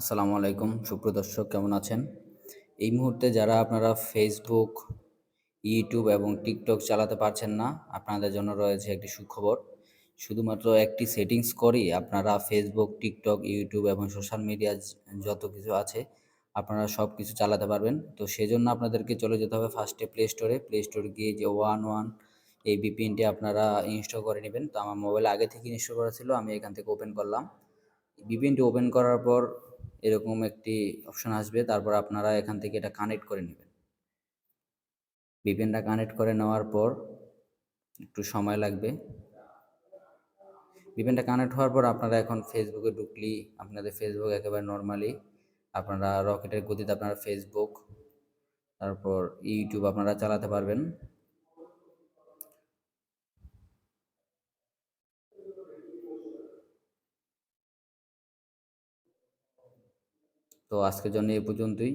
আসসালামু আলাইকুম সুপ্রদর্শক, কেমন আছেন? এই মুহূর্তে যারা আপনারা ফেসবুক, ইউটিউব এবং টিকটক চালাতে পারছেন না, আপনাদের জন্য রয়েছে একটি সুখবর। শুধুমাত্র একটি সেটিংস করেই আপনারা ফেসবুক, টিকটক, ইউটিউব এবং সোশ্যাল মিডিয়া যত কিছু আছে আপনারা সব কিছু চালাতে পারবেন। তো সেজন্য আপনাদেরকে চলে যেতে হবে ফার্স্টে প্লে স্টোরে গিয়ে যে এই ভিপিএনটি আপনারা ইনস্টল করে নেবেন। তো আমার মোবাইলে আগে থেকে ইনস্টল করা ছিল, আমি এখান থেকে ওপেন করলাম। ভিপিএনটি ওপেন করার পর এরকম একটি অপশন আসবে, তারপর আপনারা এখান থেকে এটা কানেক্ট করে নেবেন। ভিপিএনটা কানেক্ট করে নেওয়ার পর একটু সময় লাগবে। ভিপিএনটা কানেক্ট হওয়ার পর আপনারা এখন ফেসবুকে ঢুকলি আপনাদের ফেসবুক একেবারে নর্মালি আপনারা রকেটের গতিতে আপনারা ফেসবুক, তারপর ইউটিউব আপনারা চালাতে পারবেন। তো আজকের জন্য এই পর্যন্তই।